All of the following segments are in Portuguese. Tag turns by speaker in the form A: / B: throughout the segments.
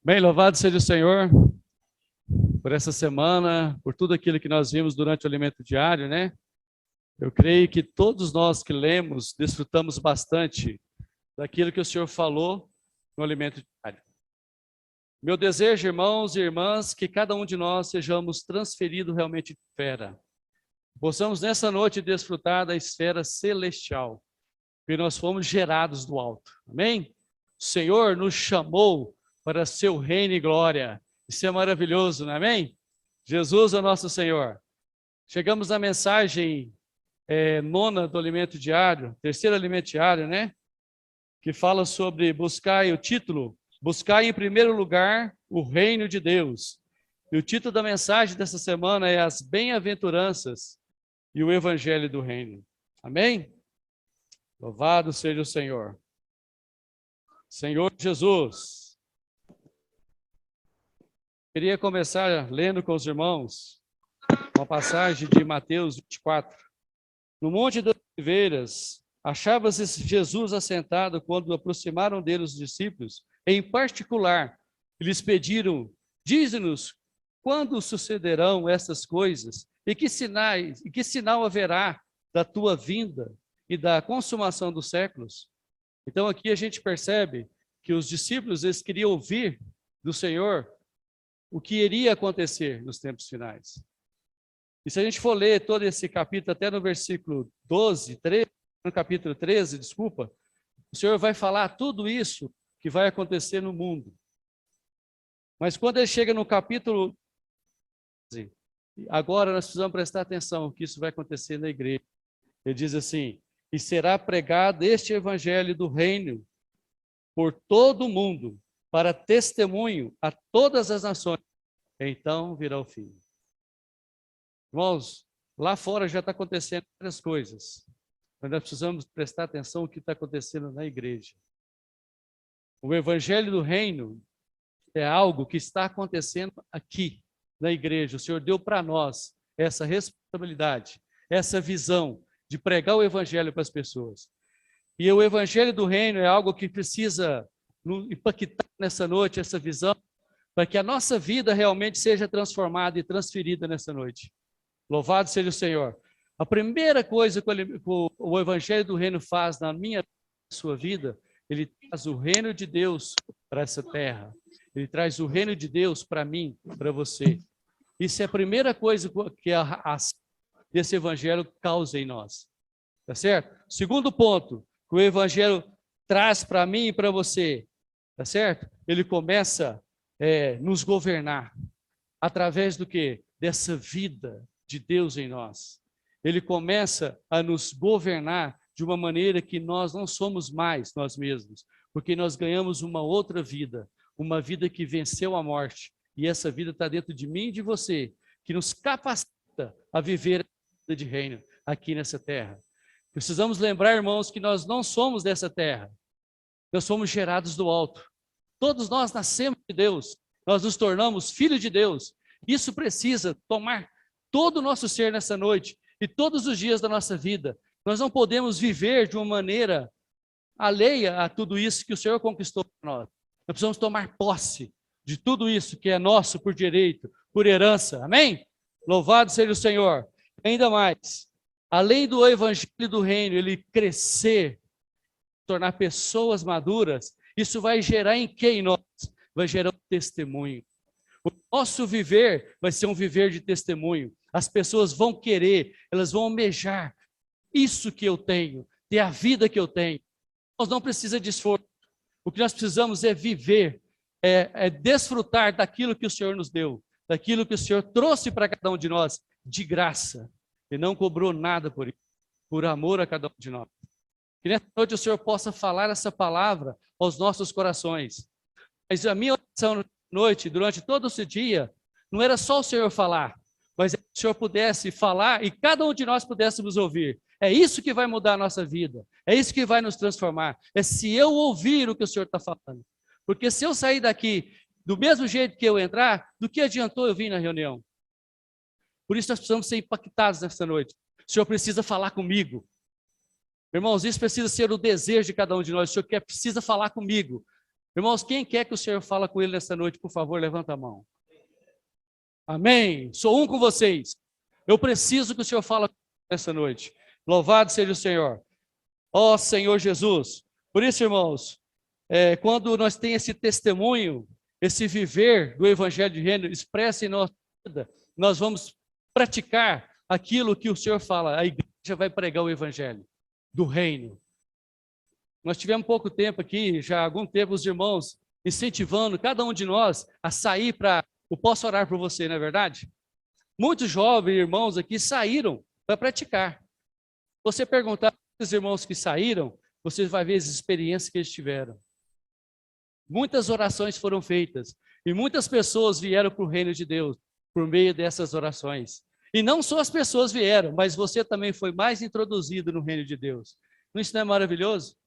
A: Bem, louvado seja o Senhor por essa semana, por tudo aquilo que nós vimos durante o alimento diário, né? Eu creio que todos nós que lemos desfrutamos bastante daquilo que o Senhor falou no alimento diário. Meu desejo, irmãos e irmãs, que cada um de nós sejamos transferidos realmente de esfera. Possamos nessa noite desfrutar da esfera celestial, porque nós fomos gerados do alto. Amém? O Senhor nos chamou para seu reino e glória. Isso é maravilhoso, não é? Amém? Jesus é o nosso Senhor. Chegamos à mensagem nona do alimento diário, terceiro alimento diário, né? Que fala sobre buscar, e o título, buscar em primeiro lugar o reino de Deus. E o título da mensagem dessa semana é As Bem-aventuranças e o Evangelho do Reino. Amém? Louvado seja o Senhor. Senhor Jesus. Queria começar lendo com os irmãos uma passagem de Mateus 24. No Monte das Oliveiras, achava-se Jesus assentado quando aproximaram dele os discípulos. Em particular, eles pediram: dize-nos quando sucederão essas coisas e que sinal haverá da tua vinda e da consumação dos séculos. Então aqui a gente percebe que os discípulos eles queriam ouvir do Senhor o que iria acontecer nos tempos finais. E se a gente for ler todo esse capítulo, até no versículo 12, 13, no capítulo 13, desculpa, o Senhor vai falar tudo isso que vai acontecer no mundo. Mas quando ele chega no capítulo 13, agora nós precisamos prestar atenção que isso vai acontecer na igreja. Ele diz assim: e será pregado este evangelho do reino por todo o mundo, para testemunho a todas as nações. Então virá o fim. Irmãos, lá fora já está acontecendo várias coisas, mas nós precisamos prestar atenção no que está acontecendo na igreja. O evangelho do reino é algo que está acontecendo aqui na igreja. O Senhor deu para nós essa responsabilidade, essa visão de pregar o evangelho para as pessoas. E o evangelho do reino é algo que precisa impactar nessa noite, essa visão, para que a nossa vida realmente seja transformada e transferida nessa noite. Louvado seja o Senhor. A primeira coisa que o evangelho do reino faz na minha na sua vida, ele traz o reino de Deus para essa terra. Ele traz o reino de Deus para mim, para você. Isso é a primeira coisa que a desse evangelho causa em nós. Tá certo? Segundo ponto, que o evangelho traz para mim e para você, tá certo? Ele começa a nos governar através do quê? Dessa vida de Deus em nós. Ele começa a nos governar de uma maneira que nós não somos mais nós mesmos, porque nós ganhamos uma outra vida, uma vida que venceu a morte, e essa vida está dentro de mim e de você, que nos capacita a viver a vida de reino aqui nessa terra. Precisamos lembrar, irmãos, que nós não somos dessa terra, nós somos gerados do alto. Todos nós nascemos de Deus, nós nos tornamos filhos de Deus. Isso precisa tomar todo o nosso ser nessa noite e todos os dias da nossa vida. Nós não podemos viver de uma maneira alheia a tudo isso que o Senhor conquistou para nós. Nós precisamos tomar posse de tudo isso que é nosso por direito, por herança. Amém? Louvado seja o Senhor. Ainda mais, além do evangelho do reino, ele crescer, tornar pessoas maduras, isso vai gerar em quem nós? Vai gerar um testemunho. O nosso viver vai ser um viver de testemunho. As pessoas vão querer, elas vão almejar isso que eu tenho, ter a vida que eu tenho. Nós não precisamos de esforço. O que nós precisamos é viver, é desfrutar daquilo que o Senhor nos deu, daquilo que o Senhor trouxe para cada um de nós, de graça. E não cobrou nada por isso, por amor a cada um de nós. Que nessa noite o Senhor possa falar essa palavra aos nossos corações. Mas a minha oração noite, durante todo esse dia, não era só o Senhor falar, mas que o Senhor pudesse falar e cada um de nós pudéssemos ouvir. É isso que vai mudar a nossa vida, é isso que vai nos transformar, é se eu ouvir o que o Senhor está falando. Porque se eu sair daqui do mesmo jeito que eu entrar, do que adiantou eu vir na reunião? Por isso nós precisamos ser impactados nessa noite. O Senhor precisa falar comigo. Irmãos, isso precisa ser o desejo de cada um de nós. O Senhor precisa falar comigo. Irmãos, quem quer que o Senhor fale com ele nessa noite, por favor, levanta a mão. Amém. Sou um com vocês. Eu preciso que o Senhor fale nessa noite. Louvado seja o Senhor. Ó Senhor Jesus. Por isso, irmãos, quando nós temos esse testemunho, esse viver do Evangelho de Reino expresso em nossa vida, nós vamos praticar aquilo que o Senhor fala. A igreja vai pregar o Evangelho do Reino. Nós tivemos pouco tempo aqui, já há algum tempo, os irmãos incentivando cada um de nós a sair para... Eu posso orar por você, não é verdade? Muitos jovens irmãos aqui saíram para praticar. Você perguntar para os irmãos que saíram, você vai ver as experiências que eles tiveram. Muitas orações foram feitas e muitas pessoas vieram para o reino de Deus por meio dessas orações. E não só as pessoas vieram, mas você também foi mais introduzido no reino de Deus. Isso não é maravilhoso?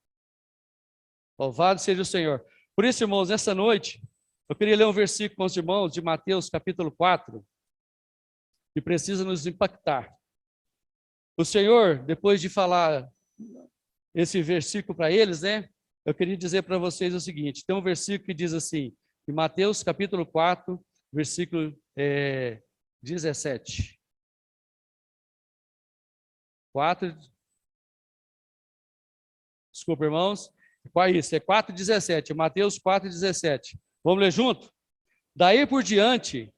A: Louvado seja o Senhor. Por isso, irmãos, nessa noite, eu queria ler um versículo com os irmãos de Mateus, capítulo 4, que precisa nos impactar. O Senhor, depois de falar esse versículo para eles, né? Eu queria dizer para vocês o seguinte, tem um versículo que diz assim, em Mateus, capítulo 4, versículo 17. 4, desculpa, irmãos. Qual é isso? É 4,17. Mateus 4,17. Vamos ler junto? Daí por diante,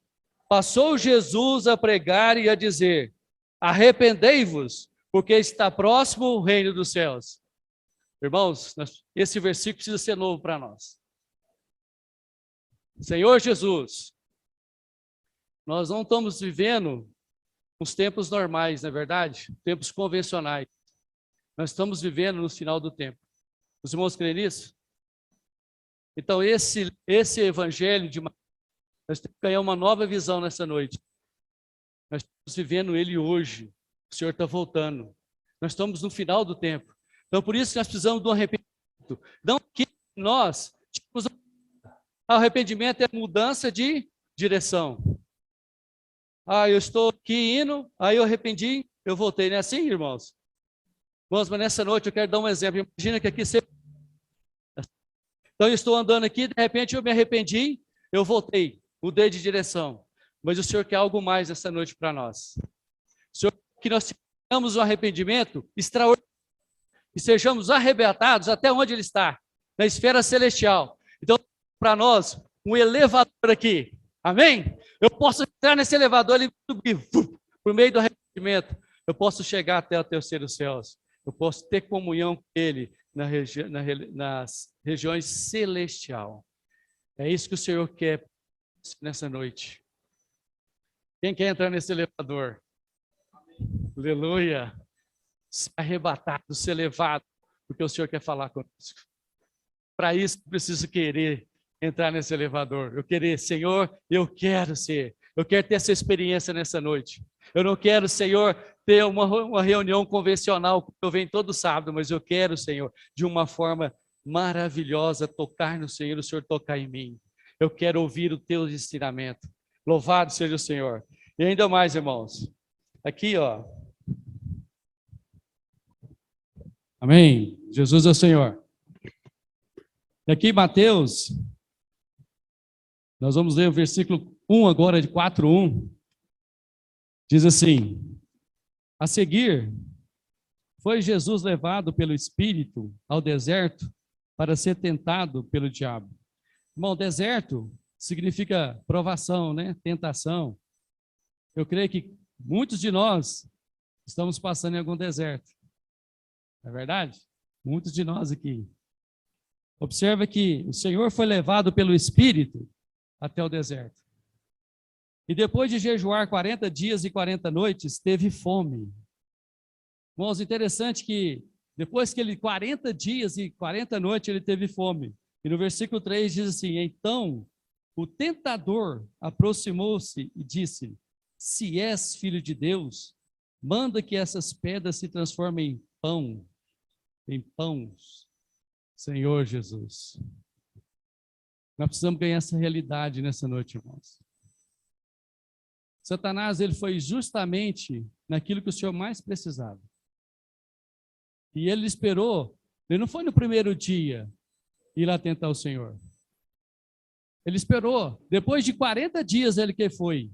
A: passou Jesus a pregar e a dizer: arrependei-vos, porque está próximo o reino dos céus. Irmãos, esse versículo precisa ser novo para nós. Senhor Jesus, nós não estamos vivendo os tempos normais, não é verdade? Tempos convencionais. Nós estamos vivendo no final do tempo. Os irmãos creem nisso? Então, esse evangelho de Mateus, nós temos que ganhar uma nova visão nessa noite. Nós estamos vivendo ele hoje. O Senhor está voltando. Nós estamos no final do tempo. Então, por isso que nós precisamos do arrependimento. Não que nós tínhamos... O arrependimento é mudança de direção. Eu estou aqui indo, aí eu arrependi, eu voltei. Não é assim, irmãos? Irmãos, mas nessa noite eu quero dar um exemplo. Imagina que aqui você... Então eu estou andando aqui, de repente eu me arrependi, eu voltei, mudei de direção. Mas o Senhor quer algo mais essa noite para nós. O Senhor quer que nós tenhamos um arrependimento extraordinário e sejamos arrebatados até onde Ele está, na esfera celestial. Então, para nós, um elevador aqui, amém? Eu posso entrar nesse elevador e subir por meio do arrependimento. Eu posso chegar até o terceiro céus. Eu posso ter comunhão com Ele nas regiões celestial. É isso que o Senhor quer nessa noite. Quem quer entrar nesse elevador? Amém. Aleluia. Ser arrebatado, ser levado, porque o Senhor quer falar conosco. Para isso, eu preciso querer entrar nesse elevador. Eu querer, Senhor, eu quero ter essa experiência nessa noite. Eu não quero, Senhor, ter uma reunião convencional, que eu venho todo sábado, mas eu quero, Senhor, de uma forma maravilhosa, tocar no Senhor, o Senhor tocar em mim. Eu quero ouvir o teu ensinamento. Louvado seja o Senhor. E ainda mais, irmãos. Aqui, ó. Amém. Jesus é o Senhor. E aqui, Mateus, nós vamos ler o versículo 1 agora, de 4:1. Diz assim: a seguir, foi Jesus levado pelo Espírito ao deserto para ser tentado pelo diabo. Irmão, deserto significa provação, né? Tentação. Eu creio que muitos de nós estamos passando em algum deserto. Não é verdade? Muitos de nós aqui. Observa que o Senhor foi levado pelo Espírito até o deserto. E depois de jejuar 40 dias e 40 noites, teve fome. Irmãos, interessante que depois que ele 40 dias e 40 noites ele teve fome. E no versículo 3 diz assim: então o tentador aproximou-se e disse: se és filho de Deus, manda que essas pedras se transformem em pães. Senhor Jesus. Nós precisamos ganhar essa realidade nessa noite, irmãos. Satanás, ele foi justamente naquilo que o Senhor mais precisava. E ele esperou, ele não foi no primeiro dia ir lá tentar o Senhor. Ele esperou. Depois de 40 dias ele que foi.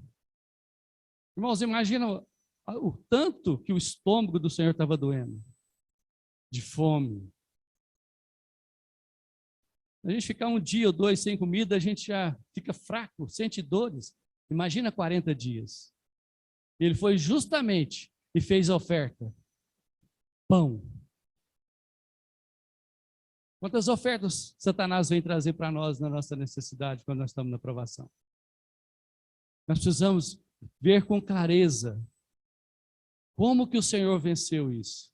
A: Irmãos, imagina o tanto que o estômago do Senhor estava doendo. De fome. A gente ficar um dia ou dois sem comida, a gente já fica fraco, sente dores. Imagina 40 dias. Ele foi justamente e fez a oferta. Pão. Quantas ofertas Satanás vem trazer para nós na nossa necessidade, quando nós estamos na provação? Nós precisamos ver com clareza como que o Senhor venceu isso.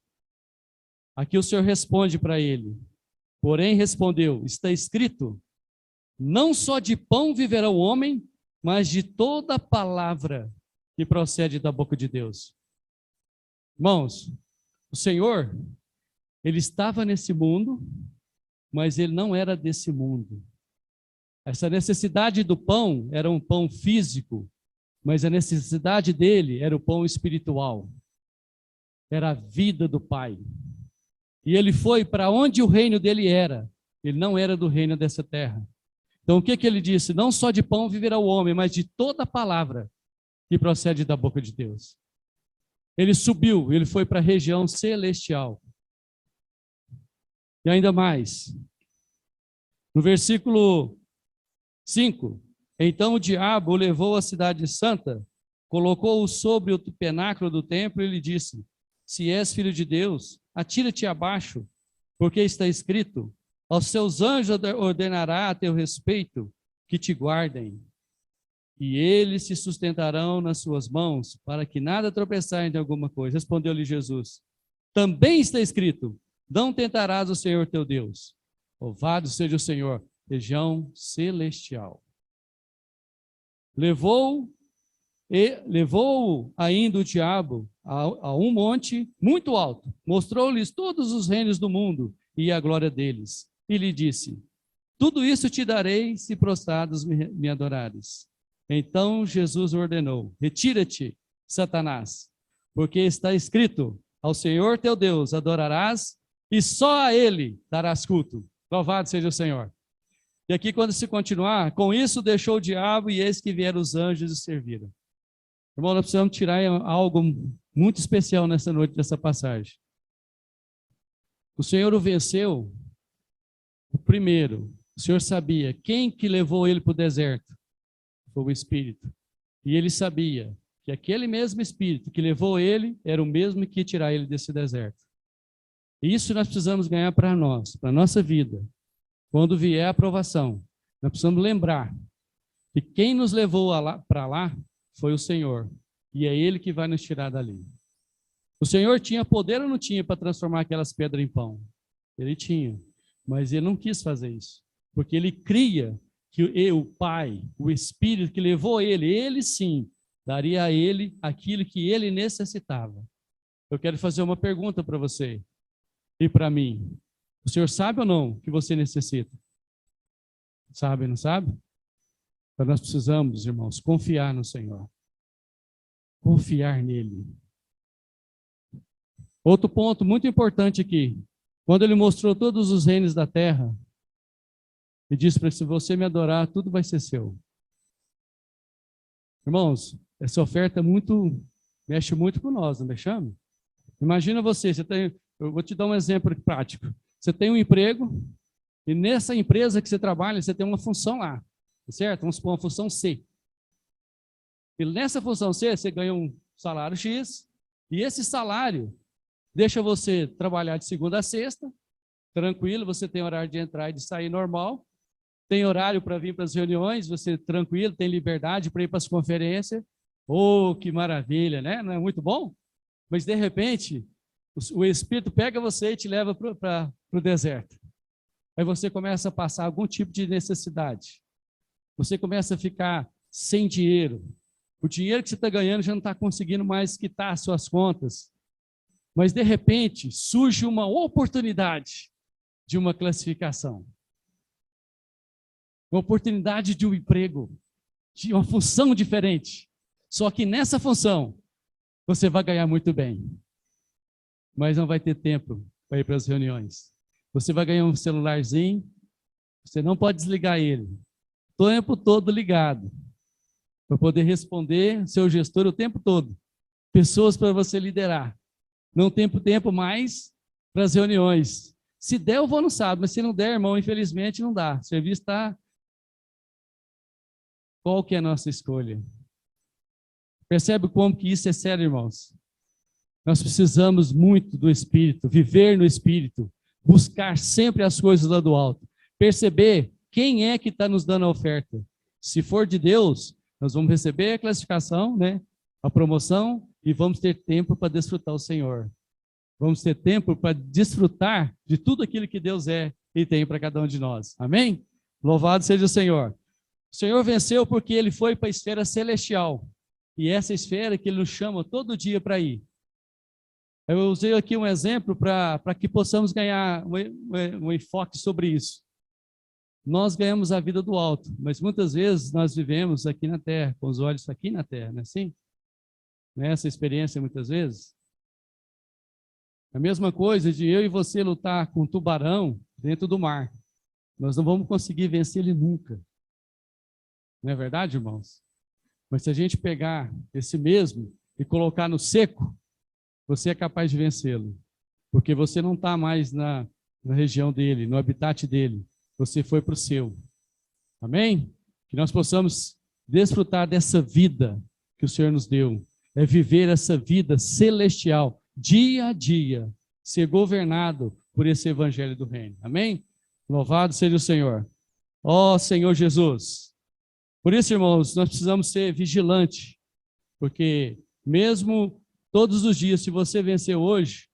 A: Aqui o Senhor responde para ele. Porém respondeu, está escrito, não só de pão viverá o homem, mas de toda palavra que procede da boca de Deus. Irmãos, o Senhor, ele estava nesse mundo, mas ele não era desse mundo. Essa necessidade do pão era um pão físico, mas a necessidade dele era o pão espiritual. Era a vida do Pai. E ele foi para onde o reino dele era. Ele não era do reino dessa terra. Então o que ele disse? Não só de pão viverá o homem, mas de toda palavra que procede da boca de Deus. Ele subiu, ele foi para a região celestial. E ainda mais. No versículo 5. Então o diabo o levou à cidade santa, colocou-o sobre o pináculo do templo e lhe disse, se és filho de Deus, atira-te abaixo, porque está escrito, aos seus anjos ordenará a teu respeito que te guardem, e eles se sustentarão nas suas mãos, para que nada tropeçar em alguma coisa. Respondeu-lhe Jesus, também está escrito, não tentarás o Senhor teu Deus. Louvado seja o Senhor, região celestial. Levou ainda o diabo a um monte muito alto, mostrou-lhes todos os reinos do mundo e a glória deles, e lhe disse, tudo isso te darei se prostrados me adorares. Então Jesus ordenou, retira-te, Satanás, porque está escrito, ao Senhor teu Deus adorarás, e só a ele darás culto. Louvado seja o Senhor. E aqui quando se continuar, com isso deixou o diabo, e eis que vieram os anjos e serviram. Irmão, nós precisamos tirar algo muito especial nessa noite, dessa passagem. O Senhor o venceu, primeiro, o Senhor sabia quem que levou ele para o deserto. Foi o Espírito. E ele sabia que aquele mesmo Espírito que levou ele, era o mesmo que ia tirar ele desse deserto. E isso nós precisamos ganhar para nós, para a nossa vida. Quando vier a aprovação, nós precisamos lembrar que quem nos levou para lá foi o Senhor. E é Ele que vai nos tirar dali. O Senhor tinha poder ou não tinha para transformar aquelas pedras em pão? Ele tinha. Mas Ele não quis fazer isso. Porque Ele cria que o Pai, o Espírito que levou Ele sim, daria a Ele aquilo que Ele necessitava. Eu quero fazer uma pergunta para você e para mim. O Senhor sabe ou não o que você necessita? Sabe, não sabe? Então nós precisamos, irmãos, confiar no Senhor. Confiar nele. Outro ponto muito importante aqui. Quando ele mostrou todos os reinos da terra, ele disse para ele, se você me adorar, tudo vai ser seu. Irmãos, essa oferta mexe muito com nós, não mexamos? Imagina você eu vou te dar um exemplo prático. Você tem um emprego, e nessa empresa que você trabalha, você tem uma função lá, certo? Vamos supor uma função C. E nessa função C, você ganha um salário X, e esse salário deixa você trabalhar de segunda a sexta, tranquilo, você tem horário de entrar e de sair normal, tem horário para vir para as reuniões, você tranquilo, tem liberdade para ir para as conferências. Oh, que maravilha, né? Não é muito bom? Mas, de repente, o Espírito pega você e te leva para o deserto. Aí você começa a passar algum tipo de necessidade. Você começa a ficar sem dinheiro. O dinheiro que você está ganhando já não está conseguindo mais quitar as suas contas. Mas, de repente, surge uma oportunidade de uma classificação. Uma oportunidade de um emprego, de uma função diferente. Só que nessa função, você vai ganhar muito bem. Mas não vai ter tempo para ir para as reuniões. Você vai ganhar um celularzinho, você não pode desligar ele. tempo todo ligado, para poder responder seu gestor o tempo todo. Pessoas para você liderar. Não tem tempo mais para as reuniões. Se der, eu vou no sábado, mas se não der, irmão, infelizmente não dá. O serviço está... Qual que é a nossa escolha? Percebe como que isso é sério, irmãos? Nós precisamos muito do Espírito, viver no Espírito, buscar sempre as coisas lá do alto, perceber quem é que está nos dando a oferta. Se for de Deus, nós vamos receber a classificação, né? A promoção, e vamos ter tempo para desfrutar o Senhor. Vamos ter tempo para desfrutar de tudo aquilo que Deus é e tem para cada um de nós. Amém? Louvado seja o Senhor. O Senhor venceu porque Ele foi para a esfera celestial. E essa esfera que Ele nos chama todo dia para ir. Eu usei aqui um exemplo para que possamos ganhar um enfoque sobre isso. Nós ganhamos a vida do alto, mas muitas vezes nós vivemos aqui na terra, com os olhos aqui na terra, não é assim? Não é essa experiência muitas vezes? A mesma coisa de eu e você lutar com um tubarão dentro do mar. Nós não vamos conseguir vencer ele nunca. Não é verdade, irmãos? Mas se a gente pegar esse mesmo e colocar no seco, você é capaz de vencê-lo. Porque você não está mais na região dele, no habitat dele. Você foi para o seu. Amém? Que nós possamos desfrutar dessa vida que o Senhor nos deu. É viver essa vida celestial, dia a dia, ser governado por esse evangelho do reino. Amém? Louvado seja o Senhor. Ó Senhor Jesus. Por isso, irmãos, nós precisamos ser vigilantes, porque mesmo todos os dias, se você vencer hoje,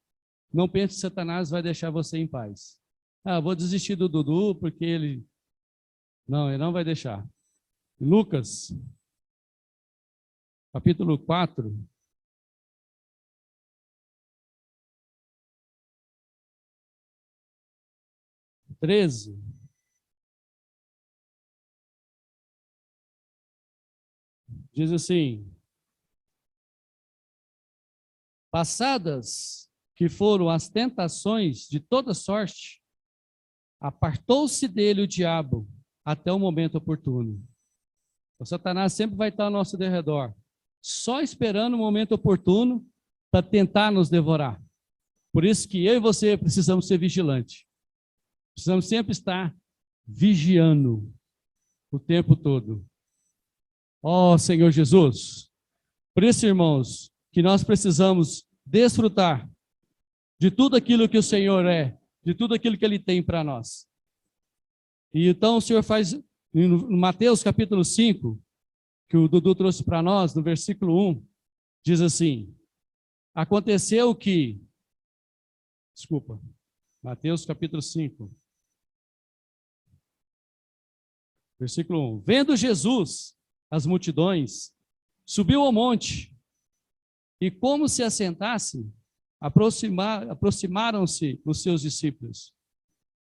A: não pense que Satanás vai deixar você em paz. Ah, vou desistir do Dudu porque ele... Não, ele não vai deixar. Lucas, capítulo 4. Diz assim: passadas que foram as tentações de toda sorte, apartou-se dele o diabo até o momento oportuno. O Satanás sempre vai estar ao nosso derredor, só esperando o momento oportuno para tentar nos devorar. Por isso que eu e você precisamos ser vigilantes. Precisamos sempre estar vigiando o tempo todo. Ó Senhor Jesus. Por isso, irmãos, que nós precisamos desfrutar de tudo aquilo que o Senhor é, de tudo aquilo que Ele tem para nós. E então o Senhor faz, no Mateus capítulo 5, que o Dudu trouxe para nós, no versículo 1, diz assim: aconteceu que, Mateus capítulo 5, versículo 1, vendo Jesus as multidões, subiu ao monte, e como se assentasse, aproximaram-se os seus discípulos.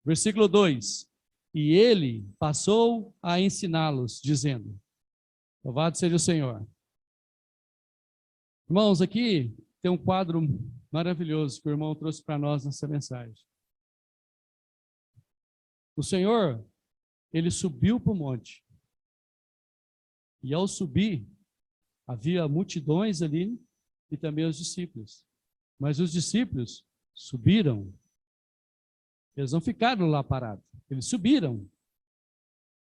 A: Versículo 2, e ele passou a ensiná-los, dizendo: louvado seja o Senhor. Irmãos, aqui tem um quadro maravilhoso que o irmão trouxe para nós nessa mensagem. O Senhor, Ele subiu para o monte. E ao subir, havia multidões ali e também os discípulos. Mas os discípulos subiram. Eles não ficaram lá parados. Eles subiram.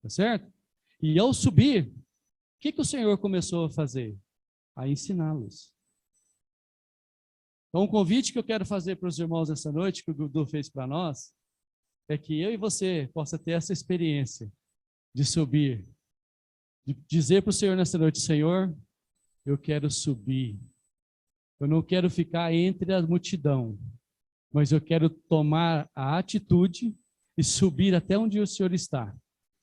A: Tá certo? E ao subir, o que o Senhor começou a fazer? A ensiná-los. Então, o convite que eu quero fazer para os irmãos essa noite, que o Dudu fez para nós, é que eu e você possa ter essa experiência de subir, de dizer para o Senhor nessa noite: Senhor, eu quero subir. Eu não quero ficar entre a multidão, mas eu quero tomar a atitude e subir até onde o Senhor está,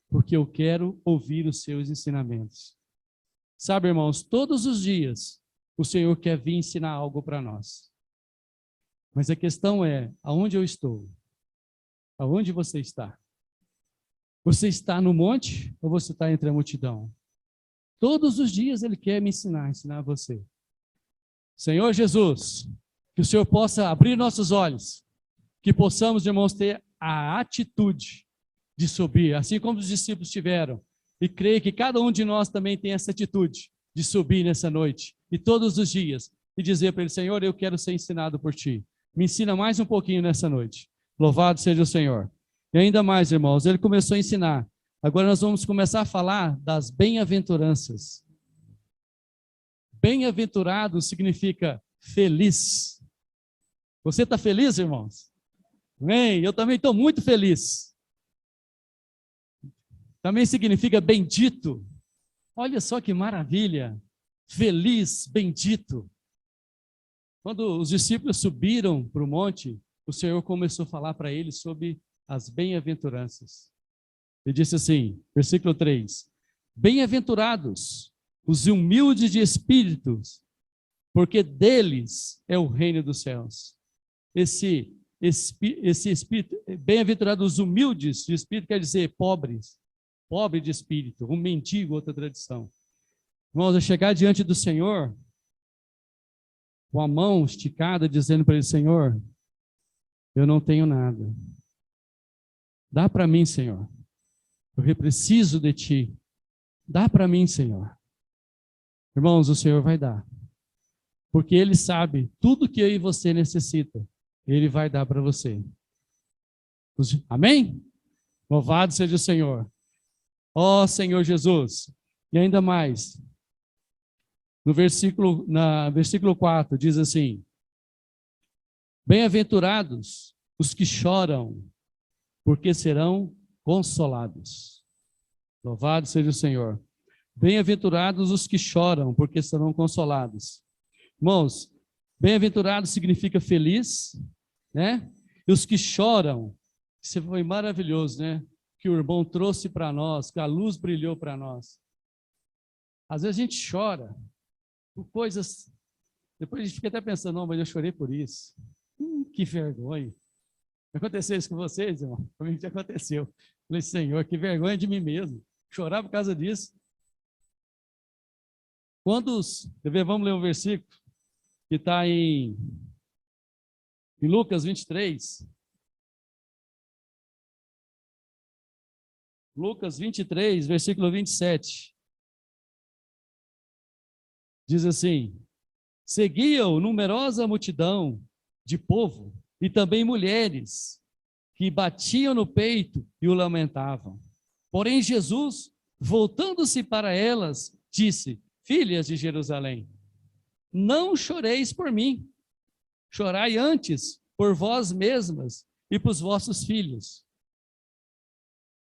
A: porque eu quero ouvir os seus ensinamentos. Sabe, irmãos, todos os dias o Senhor quer vir ensinar algo para nós. Mas a questão é, aonde eu estou? Aonde você está? Você está no monte ou você está entre a multidão? Todos os dias Ele quer me ensinar você. Senhor Jesus, que o Senhor possa abrir nossos olhos, que possamos, irmãos, ter a atitude de subir, assim como os discípulos tiveram, E creio que cada um de nós também tem essa atitude de subir nessa noite e todos os dias e dizer para ele: Senhor, eu quero ser ensinado por ti. Me ensina mais um pouquinho nessa noite. Louvado seja o Senhor. E ainda mais, irmãos, ele começou a ensinar. Agora nós vamos começar a falar das bem-aventuranças. Bem-aventurado significa feliz. Você está feliz, irmãos? Amém? Eu também estou muito feliz. Também significa bendito. Olha só que maravilha. Feliz, bendito. Quando os discípulos subiram para o monte, o Senhor começou a falar para eles sobre as bem-aventuranças. Ele disse assim, versículo 3: Bem-aventurados os humildes de espíritos, porque deles é o reino dos céus. Esse espírito, bem-aventurados os humildes de espírito, quer dizer pobres, pobre de espírito, um mendigo, outra tradição. Irmãos, a chegar diante do Senhor, com a mão esticada, dizendo para ele: Senhor, eu não tenho nada. Dá para mim, Senhor. Eu preciso de ti. Dá para mim, Senhor. Irmãos, o Senhor vai dar. Porque Ele sabe tudo que eu e você necessita. Ele vai dar para você. Amém? Louvado seja o Senhor. Ó Senhor Jesus. E ainda mais. No versículo 4 diz assim: Bem-aventurados os que choram, porque serão consolados. Louvado seja o Senhor. Bem-aventurados os que choram, porque serão consolados. Irmãos, bem-aventurado significa feliz, né? E os que choram, isso foi maravilhoso, né? Que o irmão trouxe para nós, que a luz brilhou para nós. Às vezes a gente chora por coisas, depois a gente fica até pensando: não, mas eu chorei por isso. Que vergonha. Aconteceu isso com vocês, irmão? Comigo já aconteceu. Falei: Senhor, que vergonha de mim mesmo. Chorar por causa disso. Vamos ler um versículo que está em Lucas 23. Lucas 23, versículo 27. Diz assim: Seguiam numerosa multidão de povo e também mulheres que batiam no peito e o lamentavam. Porém, Jesus, voltando-se para elas, disse: Filhas de Jerusalém, não choreis por mim, chorai antes por vós mesmas e por vossos filhos.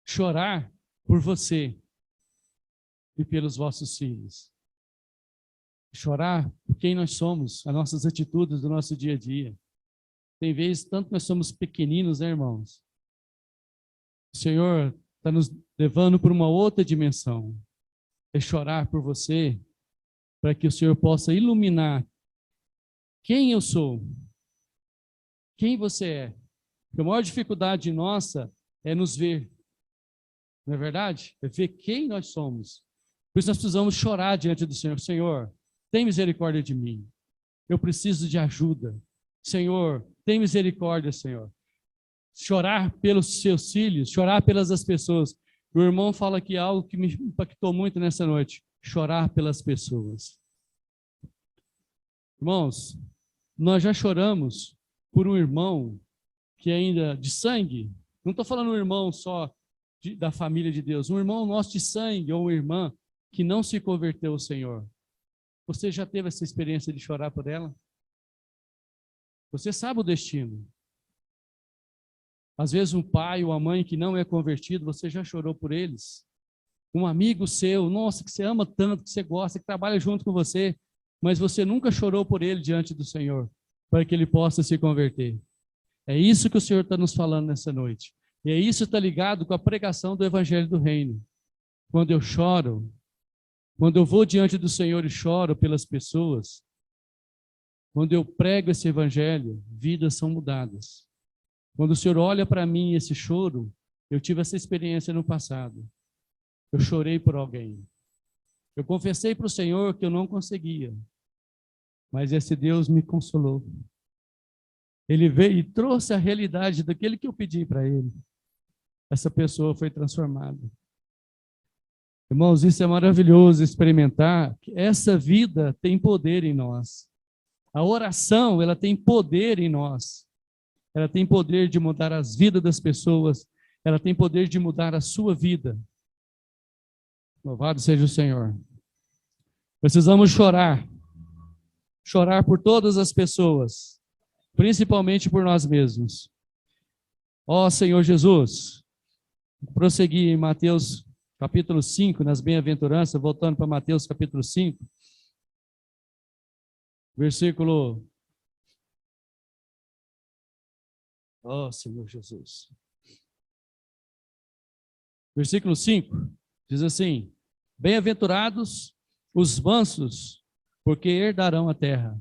A: Chorar por você e pelos vossos filhos. Chorar por quem nós somos, as nossas atitudes do nosso dia a dia. Tem vezes, tanto nós somos pequeninos, né, irmãos? O Senhor está nos levando para uma outra dimensão. É chorar por você, para que o Senhor possa iluminar quem eu sou, quem você é. Porque a maior dificuldade nossa é nos ver, não é verdade? É ver quem nós somos. Por isso nós precisamos chorar diante do Senhor. Senhor, tem misericórdia de mim. Eu preciso de ajuda. Senhor, tem misericórdia, Senhor. Chorar pelos seus filhos, chorar pelas pessoas. O irmão fala aqui algo que me impactou muito nessa noite: chorar pelas pessoas. Irmãos, nós já choramos por um irmão que ainda de sangue. Não estou falando um irmão só da família de Deus, um irmão nosso de sangue ou uma irmã que não se converteu ao Senhor. Você já teve essa experiência de chorar por ela? Você sabe o destino. Às vezes um pai ou uma mãe que não é convertido, você já chorou por eles. Um amigo seu, nossa, que você ama tanto, que você gosta, que trabalha junto com você, mas você nunca chorou por ele diante do Senhor, para que ele possa se converter. É isso que o Senhor está nos falando nessa noite. E é isso que está ligado com a pregação do Evangelho do Reino. Quando eu choro, quando eu vou diante do Senhor e choro pelas pessoas, quando eu prego esse Evangelho, vidas são mudadas. Quando o Senhor olha para mim esse choro, eu tive essa experiência no passado. Eu chorei por alguém. Eu confessei para o Senhor que eu não conseguia, mas esse Deus me consolou. Ele veio e trouxe a realidade daquele que eu pedi para ele. Essa pessoa foi transformada. Irmãos, isso é maravilhoso experimentar que essa vida tem poder em nós. A oração, ela tem poder em nós. Ela tem poder de mudar as vidas das pessoas. Ela tem poder de mudar a sua vida. Louvado seja o Senhor. Precisamos chorar. Chorar por todas as pessoas, principalmente por nós mesmos. Ó Senhor Jesus, prosseguir em Mateus capítulo 5, nas bem-aventuranças, voltando para Mateus capítulo 5, versículo... Ó Senhor Jesus. Versículo 5, diz assim: bem-aventurados os mansos, porque herdarão a terra.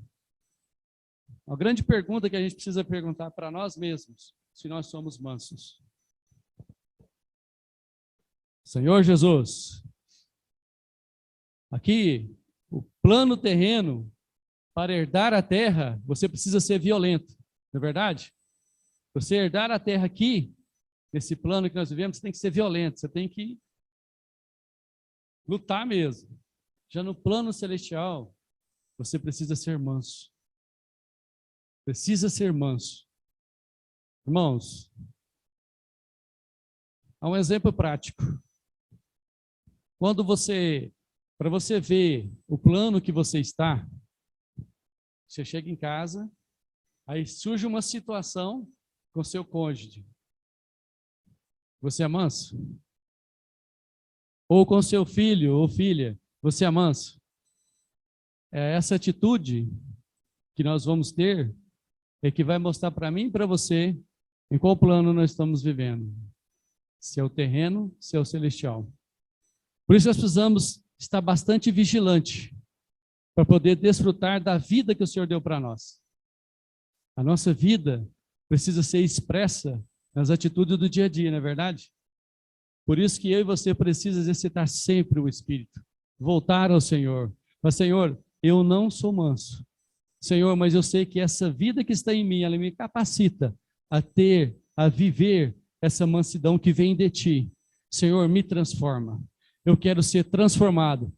A: Uma grande pergunta que a gente precisa perguntar para nós mesmos, se nós somos mansos. Senhor Jesus, aqui, o plano terreno, para herdar a terra, você precisa ser violento, não é verdade? Você herdar a terra aqui, nesse plano que nós vivemos, você tem que ser violento, você tem que lutar mesmo. Já no plano celestial, você precisa ser manso. Precisa ser manso. Irmãos, há um exemplo prático. Quando para você ver o plano que você está, você chega em casa, aí surge uma situação com seu cônjuge. Você é manso? Ou com seu filho ou filha, você é manso? É essa atitude que nós vamos ter é que vai mostrar para mim e para você em qual plano nós estamos vivendo. Se é o terreno, se é o celestial. Por isso nós precisamos estar bastante vigilante para poder desfrutar da vida que o Senhor deu para nós. A nossa vida precisa ser expressa nas atitudes do dia a dia, não é verdade? Por isso que eu e você precisamos exercitar sempre o Espírito. Voltar ao Senhor. Mas, Senhor, eu não sou manso. Senhor, mas eu sei que essa vida que está em mim, ela me capacita a viver essa mansidão que vem de Ti. Senhor, me transforma. Eu quero ser transformado.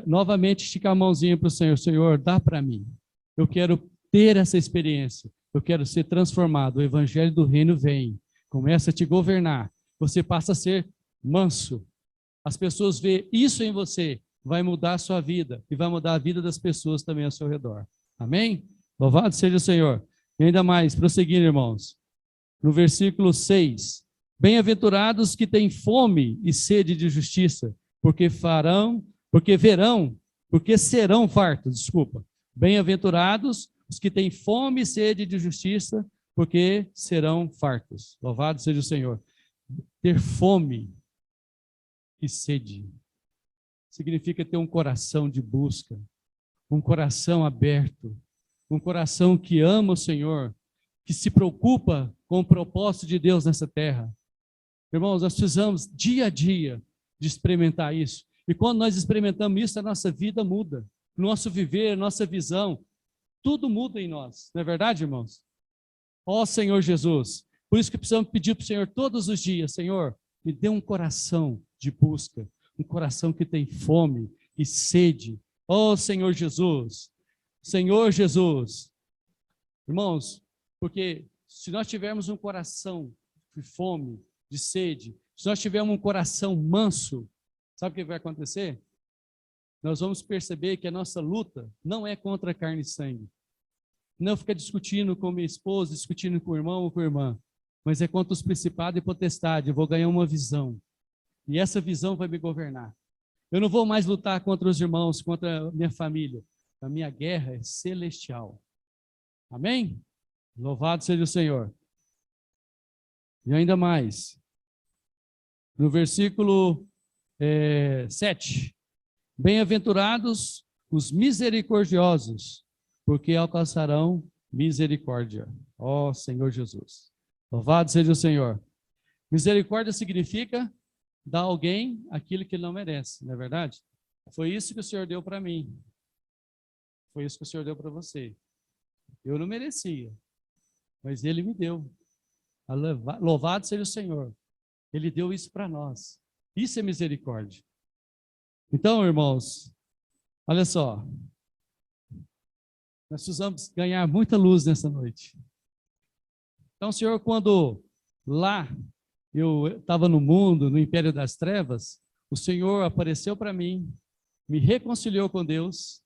A: Novamente, esticar a mãozinha para o Senhor. Senhor, dá para mim. Eu quero ter essa experiência. Eu quero ser transformado. O Evangelho do Reino vem. Começa a te governar. Você passa a ser manso. As pessoas veem isso em você. Vai mudar a sua vida. E vai mudar a vida das pessoas também ao seu redor. Amém? Louvado seja o Senhor. E ainda mais, prosseguindo, irmãos. No versículo 6. Bem-aventurados que têm fome e sede de justiça, porque serão fartos, desculpa. Bem-aventurados os que têm fome e sede de justiça, porque serão fartos. Louvado seja o Senhor. Ter fome e sede significa ter um coração de busca, um coração aberto, um coração que ama o Senhor, que se preocupa com o propósito de Deus nessa terra. Irmãos, nós precisamos dia a dia de experimentar isso. E quando nós experimentamos isso, a nossa vida muda. Nosso viver, nossa visão, tudo muda em nós. Não é verdade, irmãos? Ó Senhor Jesus, por isso que precisamos pedir para o Senhor todos os dias: Senhor, me dê um coração de busca, um coração que tem fome e sede. Ó Senhor Jesus, Senhor Jesus. Irmãos, porque se nós tivermos um coração de fome, de sede, se nós tivermos um coração manso, sabe o que vai acontecer? Nós vamos perceber que a nossa luta não é contra carne e sangue. Não fica discutindo com minha esposa, discutindo com o irmão ou com a irmã, mas é contra os principados e potestades. Eu vou ganhar uma visão. E essa visão vai me governar. Eu não vou mais lutar contra os irmãos, contra a minha família. A minha guerra é celestial. Amém? Louvado seja o Senhor. E ainda mais, no versículo 7. Bem-aventurados os misericordiosos, porque alcançarão misericórdia. Ó Senhor Jesus. Louvado seja o Senhor. Misericórdia significa dar a alguém aquilo que ele não merece, não é verdade? Foi isso que o Senhor deu para mim. Foi isso que o Senhor deu para você. Eu não merecia, mas Ele me deu. Louvado seja o Senhor. Ele deu isso para nós. Isso é misericórdia. Então, irmãos, olha só, nós precisamos ganhar muita luz nessa noite. Então, Senhor, quando lá eu estava no mundo, no império das trevas, o Senhor apareceu para mim, me reconciliou com Deus,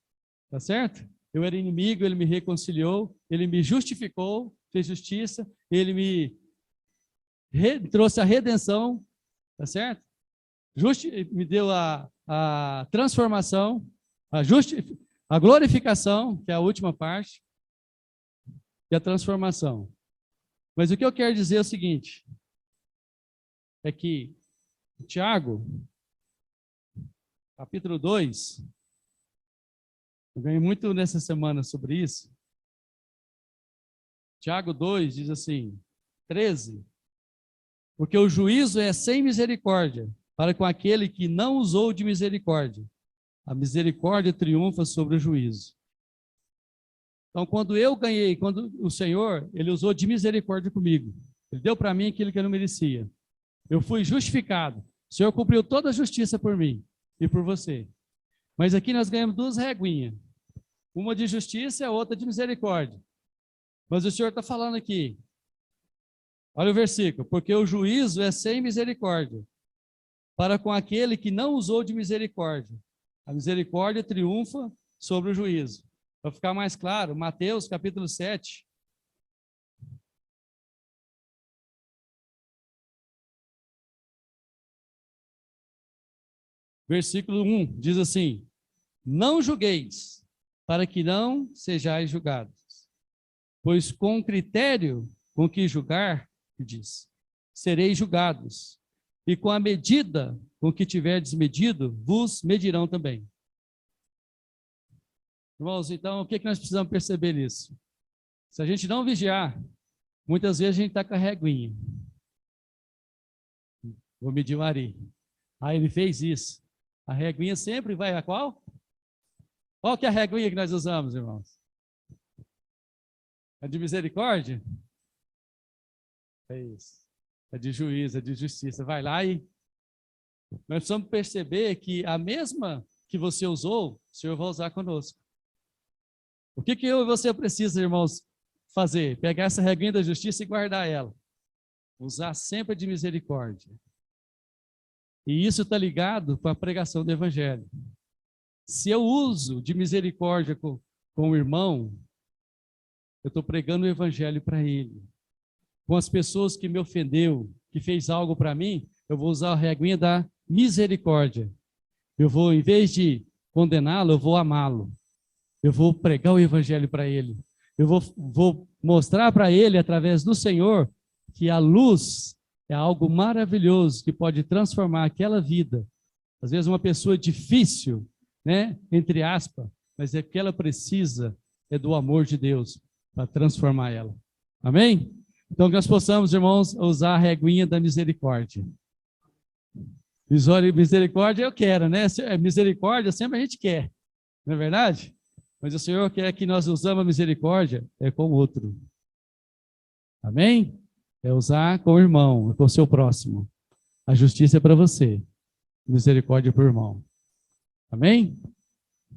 A: tá certo? Eu era inimigo, ele me reconciliou, ele me justificou, fez justiça, ele me trouxe a redenção, tá certo? Me deu a transformação, a glorificação, que é a última parte, e a transformação. Mas o que eu quero dizer é o seguinte, é que Tiago, capítulo 2, eu ganhei muito nessa semana sobre isso. Tiago 2 diz assim, 13, porque o juízo é sem misericórdia, para com aquele que não usou de misericórdia. A misericórdia triunfa sobre o juízo. Então, quando eu ganhei, quando o Senhor, ele usou de misericórdia comigo. Ele deu para mim aquilo que eu não merecia. Eu fui justificado. O Senhor cumpriu toda a justiça por mim e por você. Mas aqui nós ganhamos duas reguinhas. Uma de justiça e a outra de misericórdia. Mas o Senhor está falando aqui. Olha o versículo. Porque o juízo é sem misericórdia, para com aquele que não usou de misericórdia. A misericórdia triunfa sobre o juízo. Para ficar mais claro, Mateus capítulo 7. Versículo 1 diz assim: não julgueis, para que não sejais julgados. Pois com o critério com que julgar, diz, sereis julgados. E com a medida com que tiverdes medido, vos medirão também. Irmãos, então, o que nós precisamos perceber nisso? Se a gente não vigiar, muitas vezes a gente está com a reguinha. Vou medir o Ari. Aí ele fez isso. A reguinha sempre vai a qual? Qual que é a reguinha que nós usamos, irmãos? É de misericórdia? É isso. É de juízo, é de justiça. Vai lá e nós precisamos perceber que a mesma que você usou, o Senhor vai usar conosco. O que eu e você precisa, irmãos, fazer? Pegar essa reguinha da justiça e guardar ela. Usar sempre de misericórdia. E isso está ligado com a pregação do Evangelho. Se eu uso de misericórdia com o irmão, eu estou pregando o Evangelho para ele. Com as pessoas que me ofendeu, que fez algo para mim, eu vou usar a reguinha da misericórdia. Eu vou, em vez de condená-lo, eu vou amá-lo. Eu vou pregar o Evangelho para ele. Eu vou mostrar para ele, através do Senhor, que a luz é algo maravilhoso que pode transformar aquela vida. Às vezes uma pessoa difícil, né, entre aspas, mas é que ela precisa do amor de Deus para transformar ela. Amém? Então que nós possamos, irmãos, usar a reguinha da misericórdia. Misericórdia eu quero, né? Misericórdia sempre a gente quer, não é verdade? Mas o Senhor quer que nós usamos a misericórdia com o outro. Amém? É usar com o irmão, com o seu próximo. A justiça é para você. Misericórdia para o irmão. Amém?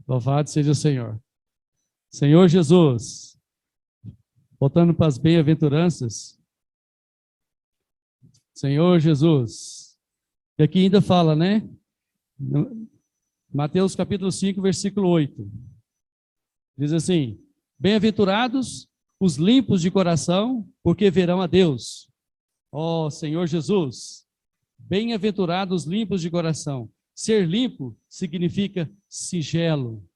A: Louvado seja o Senhor. Senhor Jesus, voltando para as bem-aventuranças. Senhor Jesus. E aqui ainda fala, né? Mateus capítulo 5, versículo 8. Diz assim: bem-aventurados os limpos de coração, porque verão a Deus. Ó Senhor Jesus, bem-aventurados os limpos de coração. Ser limpo significa singelo,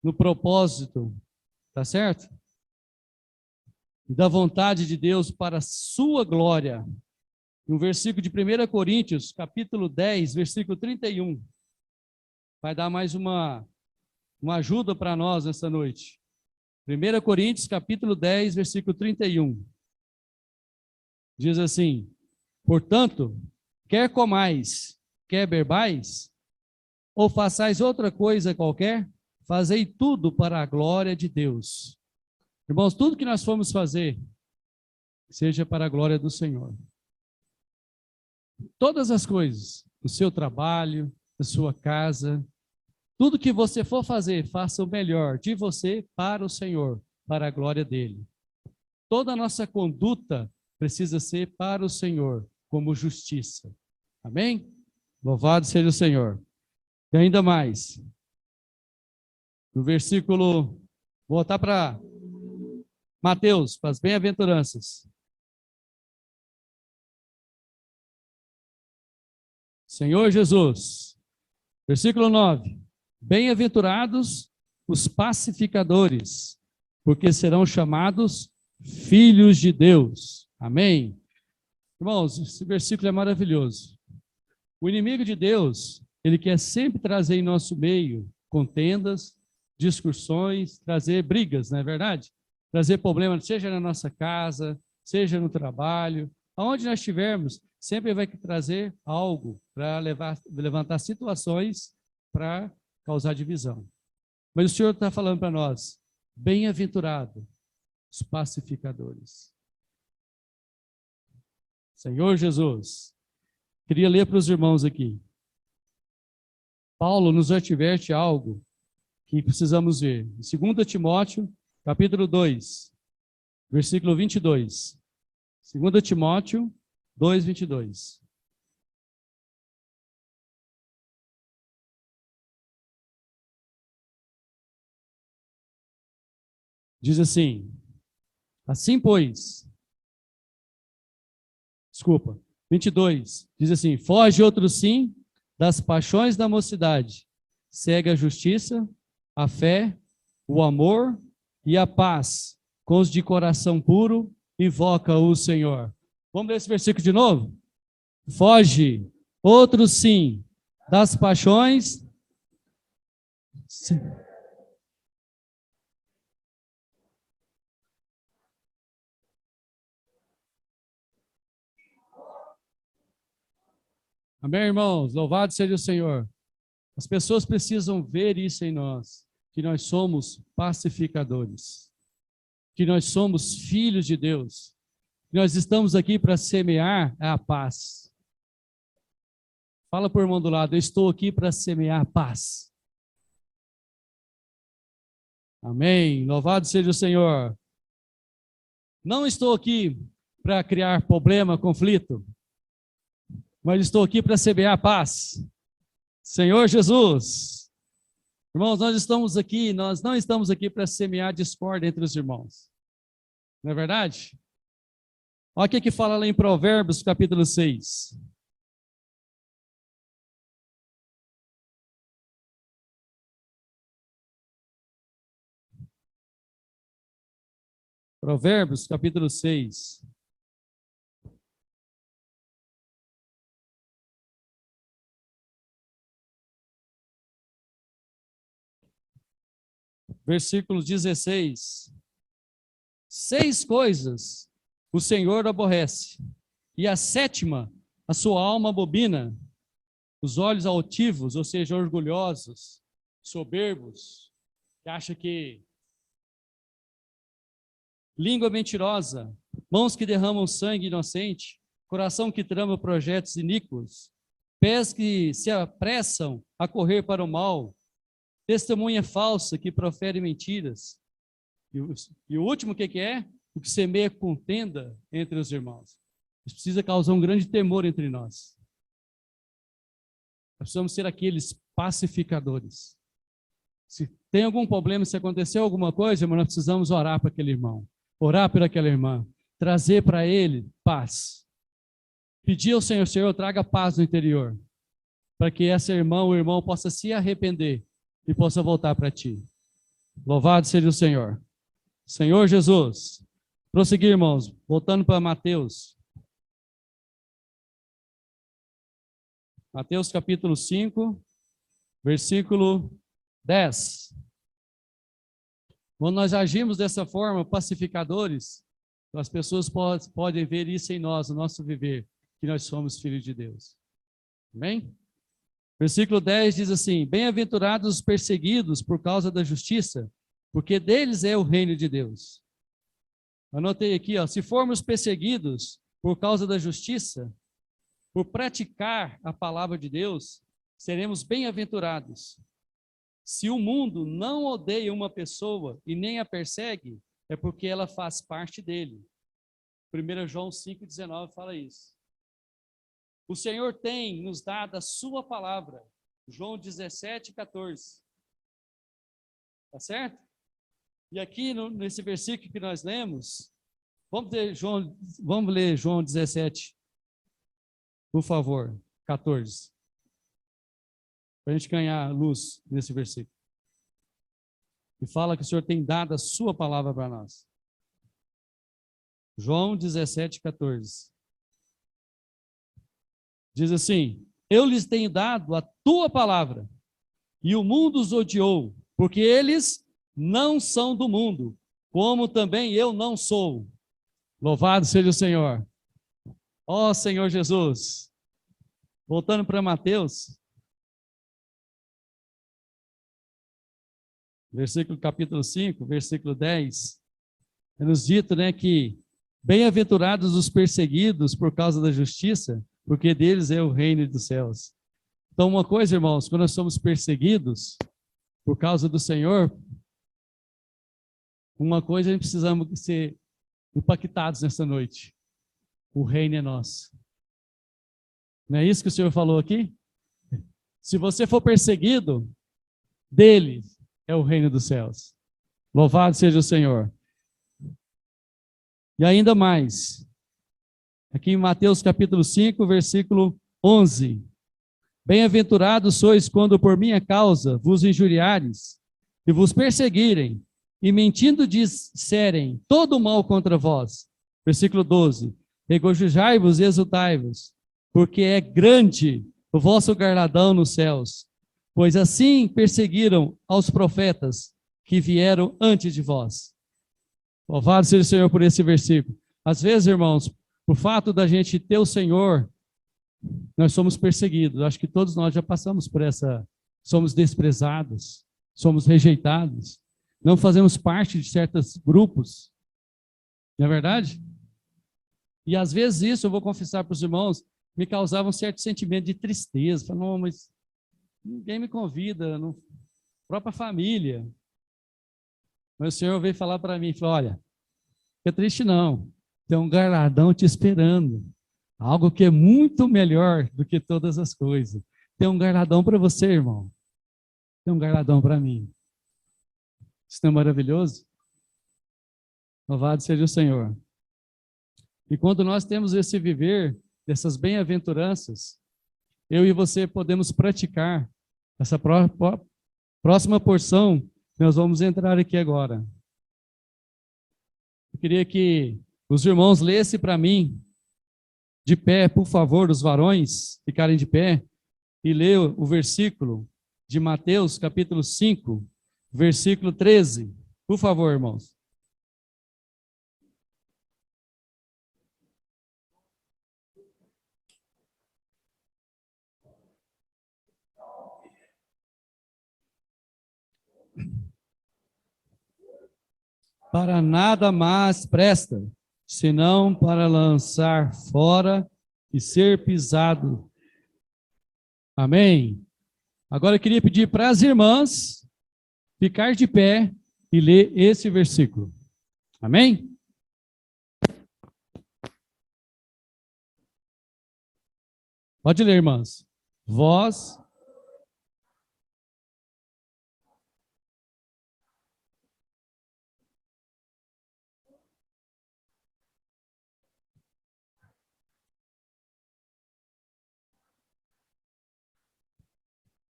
A: no propósito, tá certo? Da vontade de Deus para a sua glória. No versículo de 1 Coríntios, capítulo 10, versículo 31. Vai dar mais uma ajuda para nós nessa noite. 1 Coríntios, capítulo 10, versículo 31. Diz assim: portanto, quer comais, quer bebais, ou façais outra coisa qualquer, fazei tudo para a glória de Deus. Irmãos, tudo que nós formos fazer, seja para a glória do Senhor. Todas as coisas, o seu trabalho, da sua casa. Tudo que você for fazer, faça o melhor de você para o Senhor, para a glória dele. Toda a nossa conduta precisa ser para o Senhor, como justiça. Amém? Louvado seja o Senhor. E ainda mais, no versículo, vou voltar para Mateus, para as bem-aventuranças. Senhor Jesus, versículo 9. Bem-aventurados os pacificadores, porque serão chamados filhos de Deus. Amém? Irmãos, esse versículo é maravilhoso. O inimigo de Deus, ele quer sempre trazer em nosso meio contendas, discussões, trazer brigas, não é verdade? Trazer problemas, seja na nossa casa, seja no trabalho, aonde nós estivermos, sempre vai trazer algo para levantar situações para causar divisão. Mas o Senhor está falando para nós, bem-aventurado os pacificadores. Senhor Jesus, queria ler para os irmãos aqui. Paulo nos adverte algo que precisamos ver. Em 2 Timóteo, capítulo 2, versículo 22. 2 Timóteo 2, 22. Diz assim, pois, 22, diz assim, foge outro sim das paixões da mocidade, segue a justiça, a fé, o amor e a paz, com os de coração puro, invoca o Senhor. Vamos ler esse versículo de novo? Foge outro sim das paixões... Amém, irmãos? Louvado seja o Senhor. As pessoas precisam ver isso em nós, que nós somos pacificadores, que nós somos filhos de Deus, que nós estamos aqui para semear a paz. Fala para o irmão do lado, eu estou aqui para semear a paz. Amém, louvado seja o Senhor. Não estou aqui para criar problema, conflito, mas estou aqui para semear a paz. Senhor Jesus, irmãos, nós não estamos aqui para semear discórdia entre os irmãos. Não é verdade? Olha o que fala lá em Provérbios, capítulo 6. Provérbios, capítulo 6. Versículo 16. 6 coisas o Senhor aborrece, e a 7ª, a sua alma abomina: os olhos altivos, ou seja, orgulhosos, soberbos, que acha que... língua mentirosa, mãos que derramam sangue inocente, coração que trama projetos iníquos, pés que se apressam a correr para o mal, testemunha falsa que profere mentiras. E o último, o que é? O que semeia contenda entre os irmãos. Isso precisa causar um grande temor entre nós. Nós precisamos ser aqueles pacificadores. Se tem algum problema, se aconteceu alguma coisa, irmão, nós precisamos orar para aquele irmão, orar por aquela irmã, trazer para ele paz. Pedir ao Senhor, Senhor, traga paz no interior, para que essa irmã ou irmão possa se arrepender e possa voltar para ti. Louvado seja o Senhor. Senhor Jesus. Prosseguir, irmãos, voltando para Mateus. Mateus capítulo 5, versículo 10. Quando nós agimos dessa forma, pacificadores, as pessoas podem ver isso em nós, no nosso viver, que nós somos filhos de Deus. Amém? Versículo 10 diz assim, bem-aventurados os perseguidos por causa da justiça, porque deles é o reino de Deus. Anotei aqui, se formos perseguidos por causa da justiça, por praticar a palavra de Deus, seremos bem-aventurados. Se o mundo não odeia uma pessoa e nem a persegue, é porque ela faz parte dele. 1 João 5,19 fala isso. O Senhor tem nos dado a sua palavra. João 17,14. Tá certo? E aqui nesse versículo que nós lemos, vamos ler João 17, por favor, 14. Para a gente ganhar luz nesse versículo. E fala que o Senhor tem dado a sua palavra para nós. João 17, 14. Diz assim: eu lhes tenho dado a tua palavra, e o mundo os odiou, porque eles não são do mundo, como também eu não sou. Louvado seja o Senhor. Ó Senhor Jesus. Voltando para Mateus, capítulo 5, versículo 10, é nos dito, né, que bem-aventurados os perseguidos por causa da justiça, porque deles é o reino dos céus. Então, uma coisa, irmãos, quando nós somos perseguidos por causa do Senhor, uma coisa a gente precisamos ser impactados nessa noite. O reino é nosso. Não é isso que o Senhor falou aqui? Se você for perseguido, dele é o reino dos céus. Louvado seja o Senhor. E ainda mais, aqui em Mateus capítulo 5, versículo 11. Bem-aventurados sois quando por minha causa vos injuriares e vos perseguirem, e mentindo disserem todo mal contra vós. Versículo 12. Regozijai-vos e exultai-vos, porque é grande o vosso galardão nos céus, pois assim perseguiram aos profetas que vieram antes de vós. Louvado seja o Senhor por esse versículo. Às vezes, irmãos, por fato da gente ter o Senhor, nós somos perseguidos. Acho que todos nós já passamos por somos desprezados, somos rejeitados, não fazemos parte de certos grupos. Não é verdade? E às vezes isso, eu vou confessar para os irmãos, me causava um certo sentimento de tristeza. Falei, não, mas ninguém me convida, não, própria família. Mas o Senhor veio falar para mim, falou, olha, fica triste não, tem um galardão te esperando, algo que é muito melhor do que todas as coisas. Tem um galardão para você, irmão. Tem um galardão para mim. Isso não é maravilhoso? Louvado seja o Senhor. E quando nós temos esse viver dessas bem-aventuranças, eu e você podemos praticar essa próxima porção que nós vamos entrar aqui agora. Eu queria que os irmãos lessem para mim, de pé, por favor, os varões ficarem de pé, e leiam o versículo de Mateus, capítulo 5, versículo 13. Por favor, irmãos. Para nada mais presta, senão para lançar fora e ser pisado. Amém? Agora eu queria pedir para as irmãs ficar de pé e ler esse versículo. Amém? Pode ler, irmãs. Vós...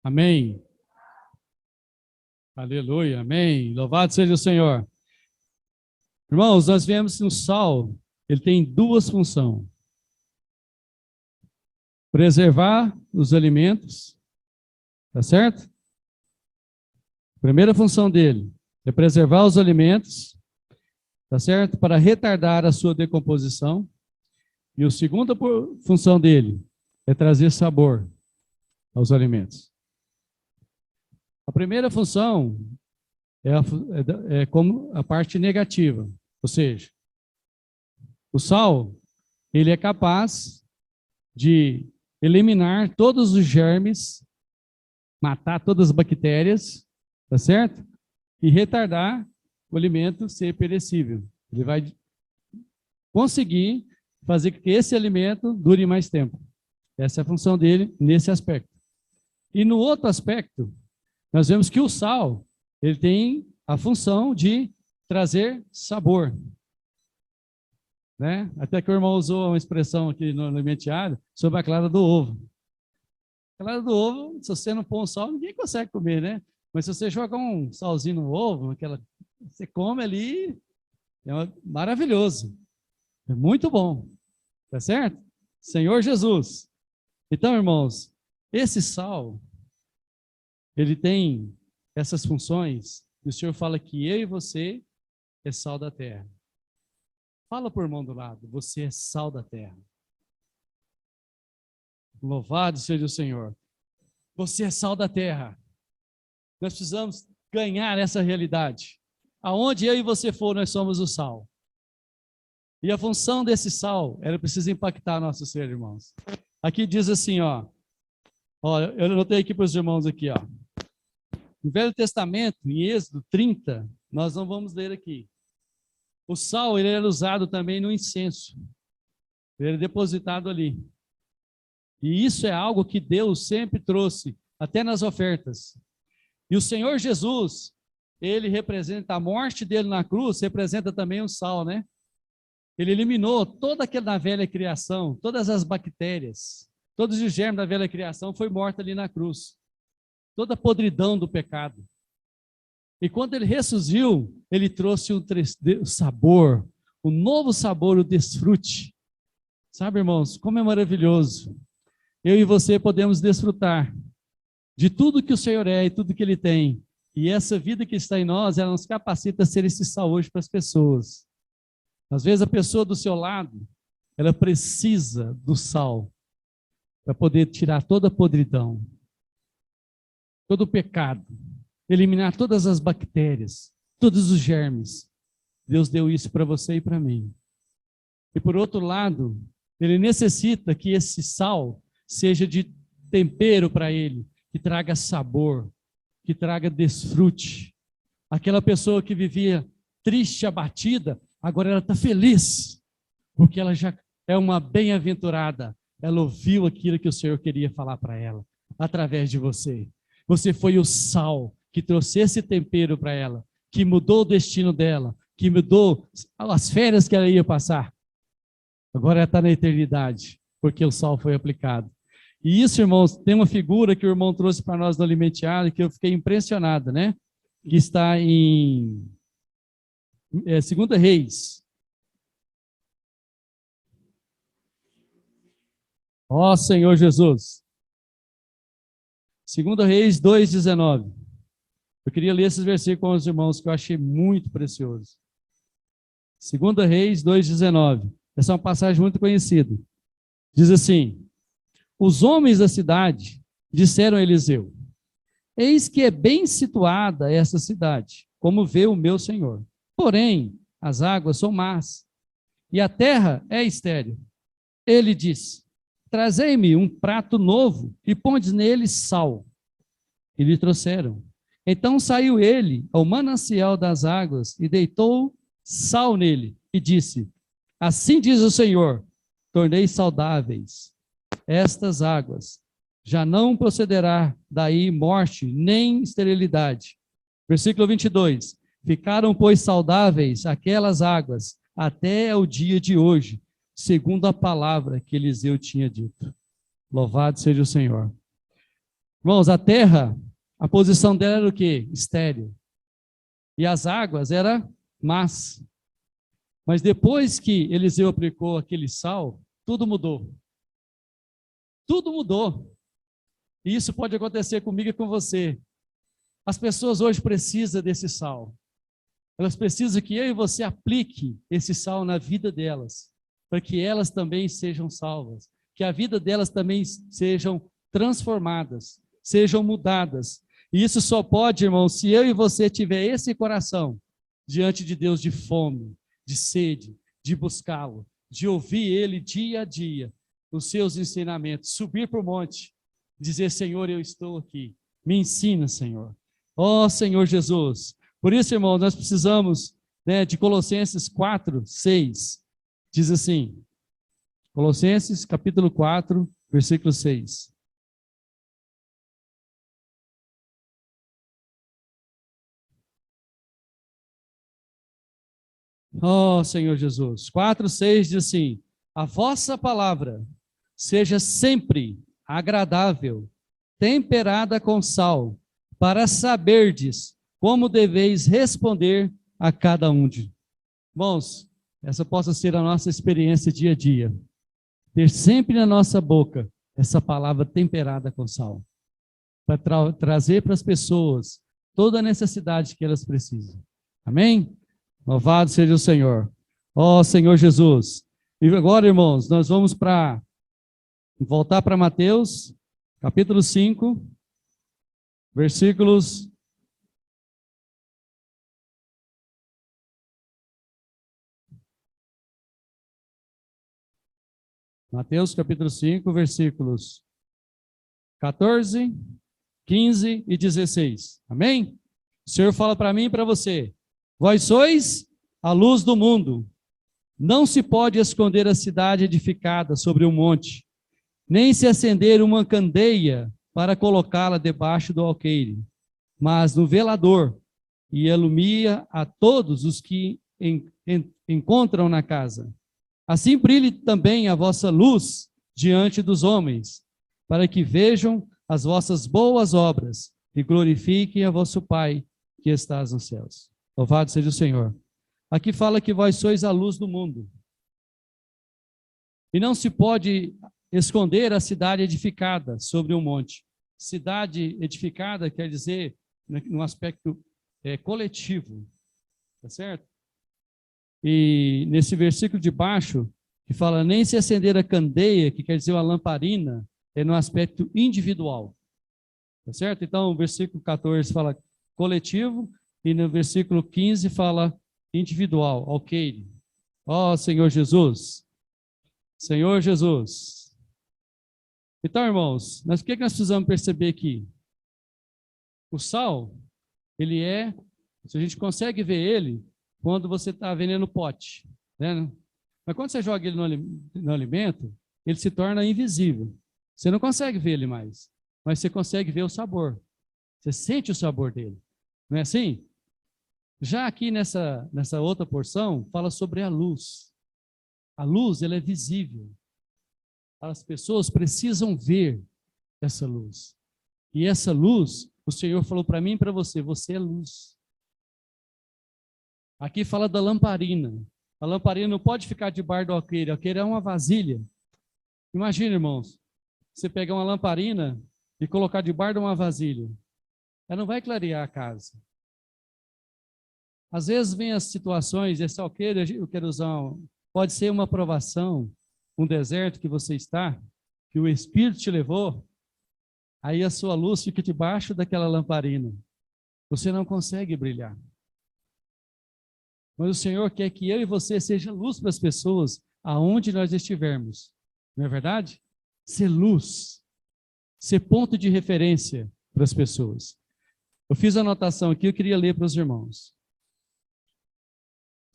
A: Amém. Aleluia, amém. Louvado seja o Senhor. Irmãos, nós vemos que o sal, ele tem duas funções. Preservar os alimentos, tá certo? A primeira função dele é preservar os alimentos, tá certo? Para retardar a sua decomposição. E a segunda função dele é trazer sabor aos alimentos. A primeira função é como a parte negativa, ou seja, o sal, ele é capaz de eliminar todos os germes matar todas as bactérias, tá certo? E retardar o alimento ser perecível. Ele vai conseguir fazer com que esse alimento dure mais tempo. Essa é a função dele nesse aspecto. E no outro aspecto, nós vemos que o sal, ele tem a função de trazer sabor. Né? Até que o irmão usou uma expressão aqui no alimentário sobre a clara do ovo. A clara do ovo, se você não pôr um sal, ninguém consegue comer, né? Mas se você jogar um salzinho no ovo, você come ali, maravilhoso. É muito bom. Tá certo? Senhor Jesus. Então, irmãos, esse sal, ele tem essas funções, e o Senhor fala que eu e você é sal da terra. Fala por irmão do lado, você é sal da terra. Louvado seja o Senhor. Você é sal da terra. Nós precisamos ganhar essa realidade. Aonde eu e você for, nós somos o sal. E a função desse sal, ela precisa impactar nosso ser, irmãos. Aqui diz assim, ó, eu anotei aqui para os irmãos aqui, ó. No Velho Testamento, em Êxodo 30, nós não vamos ler aqui. O sal, ele era usado também no incenso. Ele era depositado ali. E isso é algo que Deus sempre trouxe, até nas ofertas. E o Senhor Jesus, ele representa, a morte dele na cruz, representa também o sal, né? Ele eliminou toda aquela velha criação, todas as bactérias, todos os germes da velha criação foi morta ali na cruz. Toda a podridão do pecado. E quando ele ressurgiu, ele trouxe o sabor, o novo sabor, o desfrute. Sabe, irmãos, como é maravilhoso. Eu e você podemos desfrutar de tudo que o Senhor é e tudo que Ele tem. E essa vida que está em nós, ela nos capacita a ser esse sal hoje para as pessoas. Às vezes a pessoa do seu lado, ela precisa do sal para poder tirar toda a podridão, todo o pecado, eliminar todas as bactérias, todos os germes. Deus deu isso para você e para mim. E por outro lado, Ele necessita que esse sal seja de tempero para Ele, que traga sabor, que traga desfrute. Aquela pessoa que vivia triste, abatida, agora ela está feliz, porque ela já é uma bem-aventurada. Ela ouviu aquilo que o Senhor queria falar para ela, através de você. Você foi o sal que trouxe esse tempero para ela, que mudou o destino dela, que mudou as férias que ela ia passar. Agora ela está na eternidade, porque o sal foi aplicado. E isso, irmãos, tem uma figura que o irmão trouxe para nós no alimentário, que eu fiquei impressionado, né? Que está em 2 Reis. Ó Senhor Jesus. 2 Reis 2,19. Eu queria ler esses versículos com os irmãos, que eu achei muito precioso. 2 Reis 2,19. Essa é uma passagem muito conhecida. Diz assim: os homens da cidade disseram a Eliseu: eis que é bem situada essa cidade, como vê o meu senhor. Porém, as águas são más, e a terra é estéril. Ele disse: trazei-me um prato novo e pondes nele sal. E lhe trouxeram. Então saiu ele ao manancial das águas e deitou sal nele e disse: assim diz o Senhor, tornei saudáveis estas águas, já não procederá daí morte nem esterilidade. Versículo 22, ficaram, pois, saudáveis aquelas águas até o dia de hoje, segundo a palavra que Eliseu tinha dito. Louvado seja o Senhor. Irmãos, a terra, a posição dela era o quê? Estéril. E as águas eram más. Mas depois que Eliseu aplicou aquele sal, tudo mudou. Tudo mudou. E isso pode acontecer comigo e com você. As pessoas hoje precisam desse sal. Elas precisam que eu e você aplique esse sal na vida delas, para que elas também sejam salvas, que a vida delas também sejam transformadas, sejam mudadas. E isso só pode, irmão, se eu e você tiver esse coração diante de Deus de fome, de sede, de buscá-lo, de ouvir Ele dia a dia, os seus ensinamentos, subir para o monte, dizer: Senhor, eu estou aqui, Me ensina, Senhor. Ó Senhor Jesus. Por isso, irmãos, nós precisamos, né, de Colossenses 4, 6. Diz assim, Colossenses capítulo 4, versículo 6. Ó Senhor Jesus. 4, 6 diz assim, a vossa palavra seja sempre agradável, temperada com sal, para saberdes como deveis responder a cada um de. Irmãos, essa possa ser a nossa experiência dia a dia. Ter sempre na nossa boca essa palavra temperada com sal, para trazer para as pessoas toda a necessidade que elas precisam. Amém? Louvado seja o Senhor. Ó Senhor Jesus. E agora, irmãos, nós vamos voltar para Mateus, capítulo 5, versículos Mateus capítulo 5, versículos 14, 15 e 16. Amém? O Senhor fala para mim e para você. Vós sois a luz do mundo. Não se pode esconder a cidade edificada sobre um monte, nem se acender uma candeia para colocá-la debaixo do alqueire, mas no velador, e ilumina a todos os que encontram na casa. Assim brilhe também a vossa luz diante dos homens, para que vejam as vossas boas obras e glorifiquem a vosso Pai que estás nos céus. Louvado seja o Senhor. Aqui fala que vós sois a luz do mundo. E não se pode esconder a cidade edificada sobre um monte. Cidade edificada quer dizer, num aspecto coletivo, tá certo? E nesse versículo de baixo, que fala nem se acender a candeia, que quer dizer uma lamparina, é no aspecto individual, tá certo? Então, o versículo 14 fala coletivo, e no versículo 15 fala individual, ok. Ó Senhor Jesus, Senhor Jesus. Então, irmãos, o que nós precisamos perceber aqui? O sal, se a gente consegue ver ele quando você está vendendo pote, né? Mas quando você joga ele no alimento, ele se torna invisível. Você não consegue ver ele mais, mas você consegue ver o sabor. Você sente o sabor dele. Não é assim? Já aqui nessa outra porção, fala sobre a luz. A luz, ela é visível. As pessoas precisam ver essa luz. E essa luz, o Senhor falou para mim e para você, você é luz. Aqui fala da lamparina. A lamparina não pode ficar debaixo do alqueire. O alqueire é uma vasilha. Imagina, irmãos, você pegar uma lamparina e colocar debaixo de uma vasilha. Ela não vai clarear a casa. Às vezes vem as situações, esse alqueire, eu quero usar, pode ser uma provação, um deserto que você está, que o Espírito te levou, aí a sua luz fica debaixo daquela lamparina. Você não consegue brilhar. Mas o Senhor quer que eu e você seja luz para as pessoas aonde nós estivermos. Não é verdade? Ser luz. Ser ponto de referência para as pessoas. Eu fiz a anotação aqui, eu queria ler para os irmãos.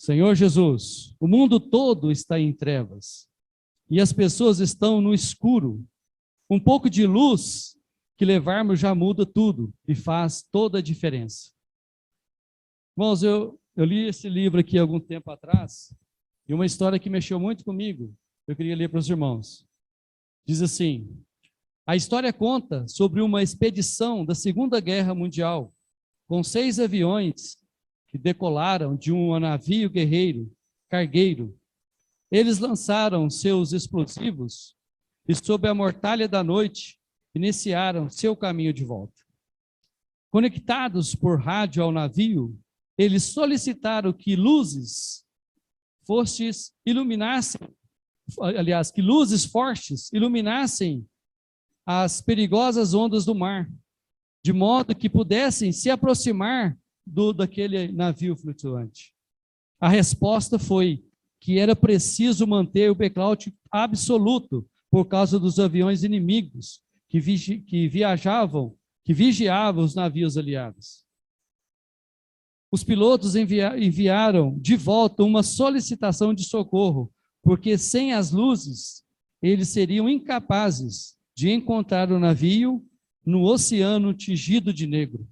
A: Senhor Jesus, o mundo todo está em trevas e as pessoas estão no escuro. Um pouco de luz que levarmos já muda tudo e faz toda a diferença. Irmãos, eu li esse livro aqui há algum tempo atrás e uma história que mexeu muito comigo, eu queria ler para os irmãos. Diz assim, a história conta sobre uma expedição da Segunda Guerra Mundial com 6 aviões que decolaram de um navio cargueiro. Eles lançaram seus explosivos e, sob a mortalha da noite, iniciaram seu caminho de volta. Conectados por rádio ao navio, eles solicitaram que luzes fortes iluminassem as perigosas ondas do mar, de modo que pudessem se aproximar daquele navio flutuante. A resposta foi que era preciso manter o blackout absoluto por causa dos aviões inimigos que que vigiava os navios aliados. Os pilotos enviaram de volta uma solicitação de socorro, porque sem as luzes, eles seriam incapazes de encontrar o navio no oceano tingido de negro.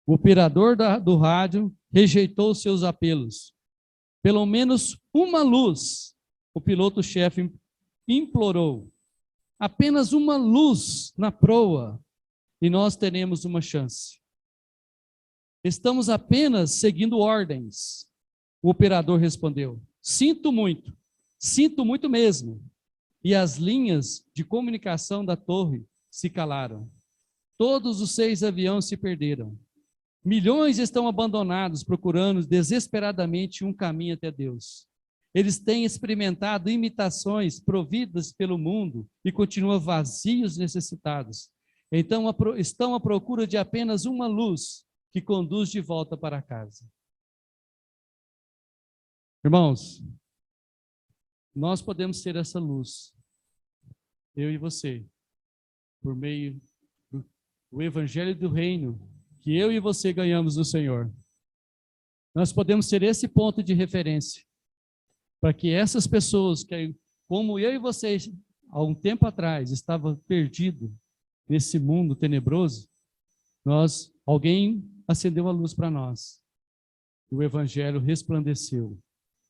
A: O operador do rádio rejeitou seus apelos. Pelo menos uma luz, o piloto-chefe implorou. Apenas uma luz na proa e nós teremos uma chance. Estamos apenas seguindo ordens. O operador respondeu. Sinto muito mesmo. E as linhas de comunicação da torre se calaram. Todos os 6 aviões se perderam. Milhões estão abandonados, procurando desesperadamente um caminho até Deus. Eles têm experimentado imitações providas pelo mundo e continuam vazios, necessitados. Então estão à procura de apenas uma luz que conduz de volta para casa. Irmãos, nós podemos ser essa luz, eu e você, por meio do Evangelho do Reino, que eu e você ganhamos do Senhor. Nós podemos ser esse ponto de referência, para que essas pessoas, que, como eu e você, há um tempo atrás, estavam perdidos nesse mundo tenebroso, alguém acendeu a luz para nós. O Evangelho resplandeceu.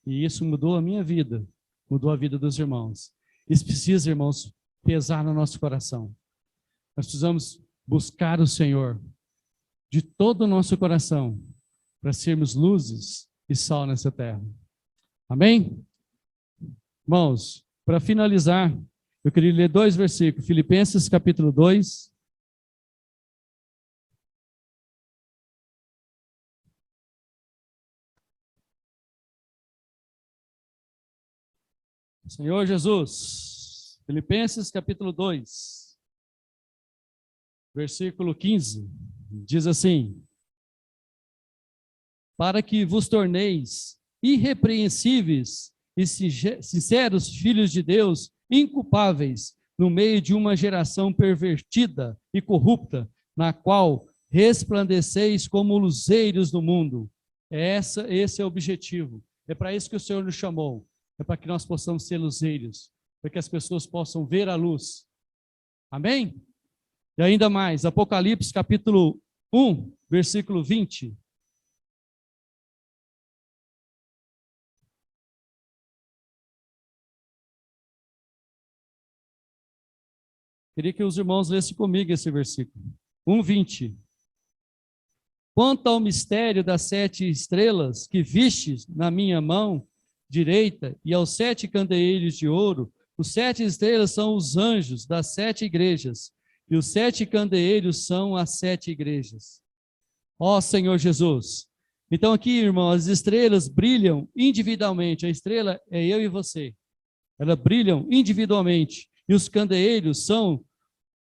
A: E isso mudou a minha vida, mudou a vida dos irmãos. Isso precisa, irmãos, pesar no nosso coração. Nós precisamos buscar o Senhor de todo o nosso coração, para sermos luzes e sal nessa terra. Amém? Irmãos, para finalizar, eu queria ler 2 versículos. Filipenses capítulo 2. Senhor Jesus, Filipenses capítulo 2, versículo 15, diz assim: para que vos torneis irrepreensíveis e sinceros filhos de Deus, inculpáveis, no meio de uma geração pervertida e corrupta, na qual resplandeceis como luzeiros no mundo. Esse é o objetivo. É para isso que o Senhor nos chamou. É para que nós possamos ser luzeiros, para que as pessoas possam ver a luz. Amém? E ainda mais, Apocalipse capítulo 1, versículo 20. Queria que os irmãos lessem comigo esse versículo. 1:20. Quanto ao mistério das 7 estrelas que vistes na minha mão direita e aos 7 candeeiros de ouro, os 7 estrelas são os anjos das 7 igrejas, e os 7 candeeiros são as 7 igrejas. Ó Senhor Jesus! Então aqui, irmão, as estrelas brilham individualmente. A estrela é eu e você. Elas brilham individualmente. E os candeeiros são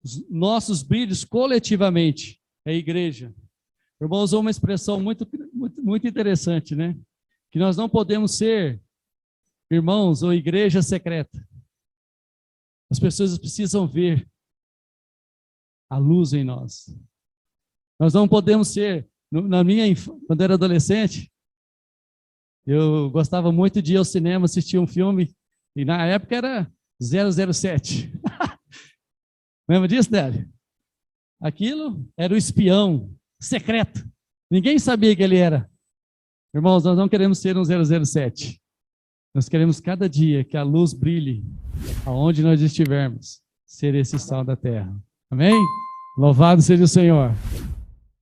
A: os nossos brilhos coletivamente. É a igreja. O irmão usou uma expressão muito interessante, né? Que nós não podemos ser, irmãos, ou igreja secreta. As pessoas precisam ver a luz em nós. Nós não podemos ser, quando eu era adolescente, eu gostava muito de ir ao cinema assistir um filme, e na época era 007. Lembra disso, Délio? Aquilo era o espião secreto. Ninguém sabia que ele era. Irmãos, nós não queremos ser um 007. Nós queremos cada dia que a luz brilhe aonde nós estivermos, ser esse sal da terra. Amém? Louvado seja o Senhor.